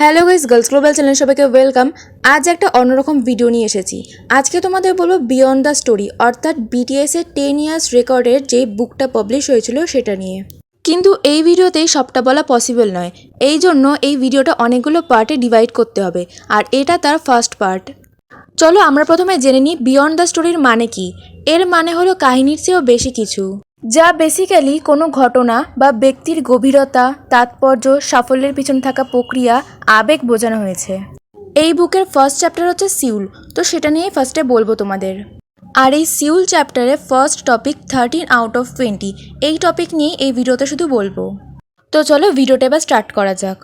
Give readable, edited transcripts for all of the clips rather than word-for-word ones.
Hello guys, girls global channel সবাইকে welcome. আজ একটা অন্যরকম ভিডিও নিয়ে এসেছি। আজকে তোমাদের বলবো বিয়ন্ড দ্য স্টোরি, অর্থাৎ বিটিএস এর 10 ইয়ার্স রেকর্ডের যে বুকটা পাবলিশ হয়েছিল সেটা নিয়ে। কিন্তু এই ভিডিওতেই সবটা বলা পসিবল নয়, এই জন্য এই ভিডিওটা অনেকগুলো পার্টে ডিভাইড করতে হবে, আর এটা তার ফার্স্ট পার্ট। চলো আমরা প্রথমে জেনে নিই বিয়ন্ড দ্য স্টোরির মানে কি। এর মানে হলো কাহিনীর চেয়েও বেশি কিছু, যা বেসিক্যালি কোনো ঘটনা বা ব্যক্তির গভীরতা, তাৎপর্য, সাফল্যের পিছনে থাকা প্রক্রিয়া, আবেগ বোঝানো হয়েছে। এই বুকের ফার্স্ট চ্যাপ্টার হচ্ছে সিউল, তো সেটা নিয়েই ফার্স্টে বলবো তোমাদের। আর এই সিউল চ্যাপ্টারে ফার্স্ট টপিক 13 আউট অফ 20, এই টপিক নিয়েই এই ভিডিওতে শুধু বলবো। তো চলো ভিডিওটা এবার স্টার্ট করা যাক।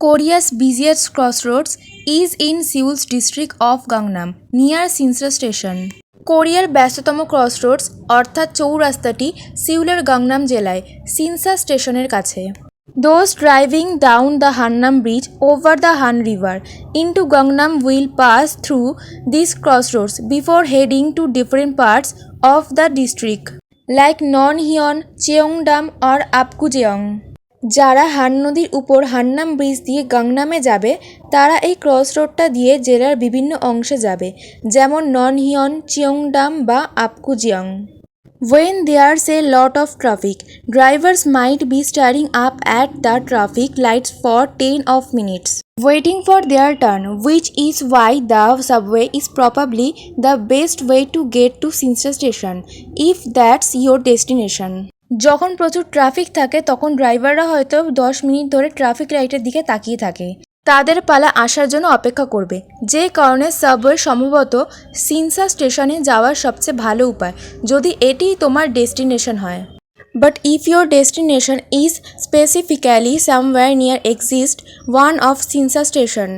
Korea's biggest crossroads is in Seoul's district of Gangnam near Sinsa station. কোরিয়ার ব্যস্ততম ক্রসরোডস অর্থাৎ চৌরাস্তাটি সিউলের গাংনাম জেলায় সিনসা স্টেশনের কাছে। Those driving down the Hannam Bridge over the Han River into Gangnam will pass through these crossroads before heading to different parts of the district, like Nonhyeon, Cheongdam or Apgujeong. যারা হান নদীর উপর হান্নাম bridge দিয়ে গাংনামে যাবে তারা এই cross রোডটা দিয়ে জেলার বিভিন্ন অংশে যাবে, যেমন ননহিয়ন, চিয়ংডাম বা আপকুজিয়ং। When there's a lot of traffic, drivers might be staring up at the traffic lights for 10 of minutes, waiting for their turn, which is why the subway is probably the best way to get to Sinsa station, if that's your destination. যখন প্রচুর traffic থাকে তখন ড্রাইভাররা হয়তো 10 minute ধরে traffic লাইটের দিকে তাকিয়ে থাকে, তাদের পালা আসার জন্য অপেক্ষা করবে, যে কারণে সাবওয়ে সম্ভবত সিনসা স্টেশনে যাওয়ার সবচেয়ে ভালো উপায় যদি এটিই তোমার ডেস্টিনেশন হয়। But if your destination is specifically somewhere near exit one of Sinsa station,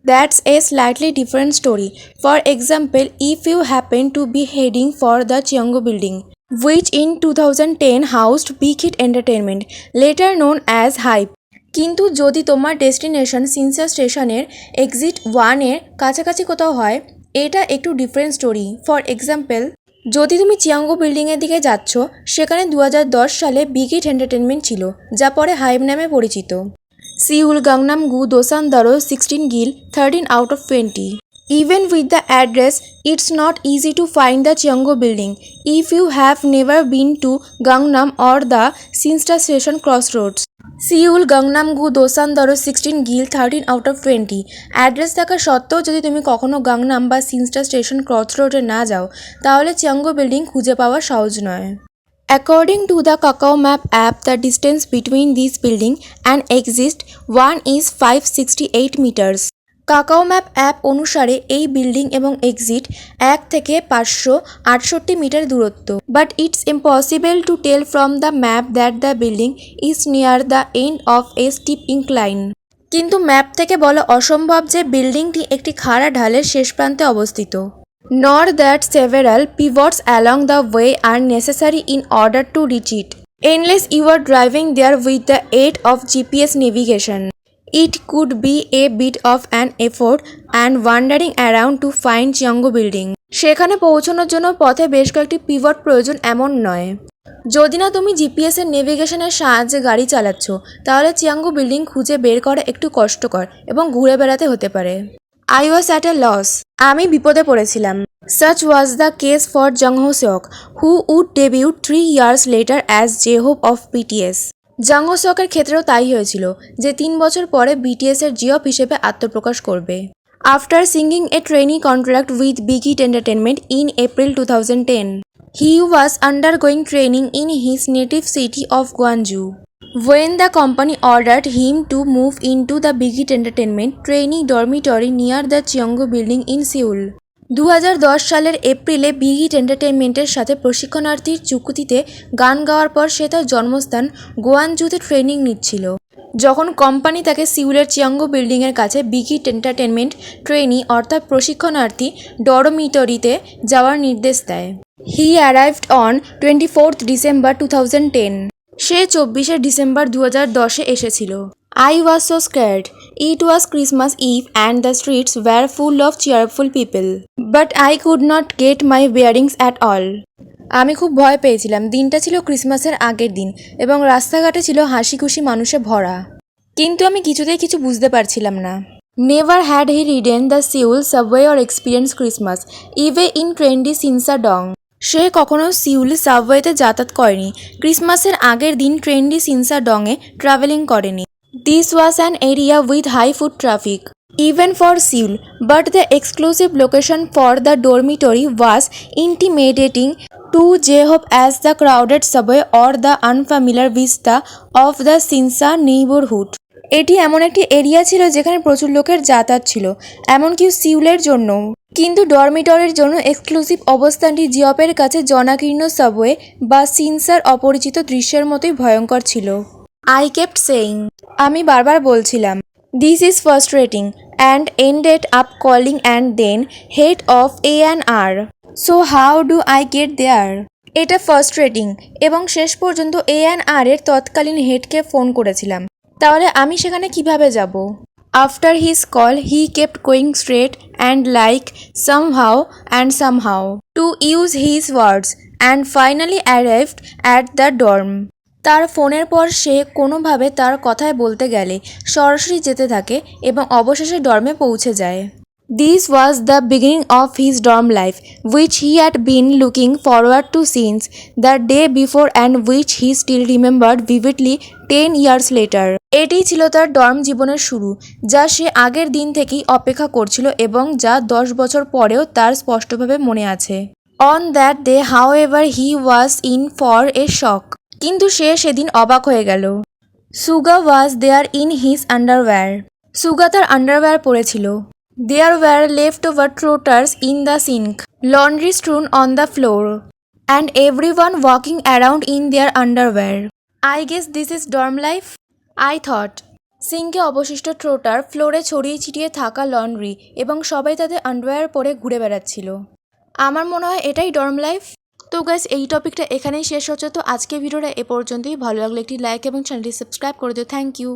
that's a slightly different story. For example, if you happen to be heading for the Cheonggo building, which in 2010 housed Big Hit Entertainment, later known as Hype. কিন্তু যদি তোমার destination সিনসা স্টেশনের exit 1-এর কাছাকাছি কোথাও হয়, এটা একটু different story. For example, যদি তুমি চিয়াঙ্গো বিল্ডিংয়ের দিকে যাচ্ছ, সেখানে 2010 সালে বিগ হিট এন্টারটেনমেন্ট ছিল, যা পরে হাইপ নামে পরিচিত। সিউল গাংনাম গু দোসানদারো 16 Gill 13 out of 20. Even with the address, it's not easy to find the Cheonggo building if you have never been to Gangnam or the Sinsta station crossroads. Seoul Gangnam গু দোসানদারো 16 Gill 13 out of 20 address থাকা সত্ত্বেও যদি তুমি কখনো Gangnam বা সিনস্টা station ক্রসরোডে না যাও, তাহলে চিয়াঙ্গো বিল্ডিং খুঁজে পাওয়া সহজ নয়। According to the Kakao Map app, the distance between this building and exit 1 is 568 meters. কাকাও map app অনুসারে এই বিল্ডিং এবং এক্সিট 1 থেকে 568 মিটার দূরত্ব। But it's impossible to tell from the map that the building is near the end of a steep incline. কিন্তু map থেকে বলা অসম্ভব যে বিল্ডিংটি একটি খাড়া ঢালের শেষ প্রান্তে অবস্থিত। Nor that several pivots along the way are necessary in order to reach it, unless you are driving there with the aid of GPS navigation. It could be a bit of an effort and wandering around to find Cheonggo building. সেখানে পৌঁছানোর জন্য পথে বেশ কয়েকটি pivot প্রয়োজন এমন নয়। যদি না তুমি জিপিএস এর নেভিগেশনের সাহায্যে গাড়ি চালাচ্ছ, তাহলে চিয়াঙ্গো বিল্ডিং খুঁজে বের করা একটু কষ্টকর এবং ঘুরে বেড়াতে হতে পারে। I was at a loss. আমি বিপদে পড়েছিলাম। Such was the case for Jung Ho Seok, who would debut 3 years later as J-Hope of BTS. জাং হো সেওকের ক্ষেত্রেও তাই হয়েছিল, যে 3 বছর পরে বিটিএস এর জিওপ হিসেবে আত্মপ্রকাশ করবে। After signing a trainee contract with Big Hit Entertainment in April 2010, he was undergoing training in his native city of Gwangju. When the company ordered him to move into the Big Hit Entertainment training dormitory near the Cheonggo building in Seoul. 2010 সালের এপ্রিলে big hit এন্টারটেনমেন্টের সাথে প্রশিক্ষণার্থীর চুক্তিতে গান গাওয়ার পর সে তার জন্মস্থান গোয়ানজুতে ট্রেনিং নিচ্ছিল, যখন কোম্পানি তাকে সিউলের চিয়াঙ্গো বিল্ডিংয়ের কাছে বিগ হিট এন্টারটেনমেন্ট ট্রেনি অর্থাৎ প্রশিক্ষণার্থী ডরমিটরিতে যাওয়ার নির্দেশ দেয়। He arrived on 24 December 2010. সে 24 ডিসেম্বর 2010-এ এসেছিল। I was so scared. It was Christmas Eve and the streets were full of cheerful people. But I could not get my bearings at all. আমি খুব ভয় পেয়েছিলাম। দিনটা ছিল ক্রিসমাসের আগের দিন এবং রাস্তাঘাটে ছিল হাসি খুশি মানুষে ভরা, কিন্তু আমি কিছুতেই কিছু বুঝতে পারছিলাম না। Never had he ridden the Seoul subway or experienced Christmas, even in trendy Sinsadong. সে কখনো সিউল সাবওয়েতে যাতায়াত করেনি, ক্রিসমাসের আগের দিন ট্রেন্ডি সিনসাডংয়ে ট্রাভেলিং করেনি। This was an area with high foot traffic even for Seoul, but the exclusive location for the dormitory was intimidating to J-Hope as the crowded subway or the unfamiliar vista of the Sinsa neighborhood. এটি এমন একটি area ছিল যেখানে প্রচুর লোকের যাতায়াত ছিল, এমনকি সিউলের জন্য। কিন্তু ডরমিটরির জন্য এক্সক্লুসিভ অবস্থানটি জিওপের কাছে জনাকীর্ণ সাবওয়ে বা সিনসার অপরিচিত দৃশ্যের মতোই ভয়ঙ্কর ছিল। আই কেপ্ট সেইং, আমি বারবার বলছিলাম, this is frustrating, and ended up calling and then head of A&R। So how do I get there? এটা ফ্রাস্ট্রেটিং, এবং শেষ পর্যন্ত A&R এর তৎকালীন হেডকে ফোন করেছিলাম। তাহলে আমি সেখানে কিভাবে যাব? After his call he kept going straight and like somehow to use his words and finally arrived at the dorm. তার ফোনের পর সে কোনোভাবে তার কথায় বলতে গেলে সরাসরি যেতে থাকে এবং অবশেষে ডর্মে পৌঁছে যায়। This was the beginning of his dorm life, which he had been looking forward to since the day before and which he still remembered vividly 10 years later. এটি ছিল তার ডর্ম জীবনের শুরু, যা সে আগের দিন থেকেই অপেক্ষা করছিল এবং যা 10 বছর পরেও তার স্পষ্টভাবে মনে আছে। On that day, however, he was in for a shock. কিন্তু সে সেদিন অবাক হয়ে গেল। সুগা ওয়াজ দেয়ার ইন হিজ আন্ডারওয়্যার। সুগা তার আন্ডারওয়্যার পরেছিল। There were leftover trotters in the sink, laundry strewn on the floor, and everyone walking around in their underwear. I guess this is dorm life, I thought. সিঙ্কে অবশিষ্ট ট্রোটার, ফ্লোরে ছড়িয়ে ছিটিয়ে থাকা laundry এবং সবাই তাদের আন্ডারওয়্যার পরে ঘুরে বেড়াচ্ছিল। আমার মনে হয় এটাই ডর্ম লাইফ। তো গাইস, এই টপিকটা এখানেই শেষ হচ্ছে। তো আজকে ভিডিওটা এ পর্যন্তই। ভালো লাগলে একটি লাইক এবং চ্যানেলটি সাবস্ক্রাইব করে দিও। Thank you.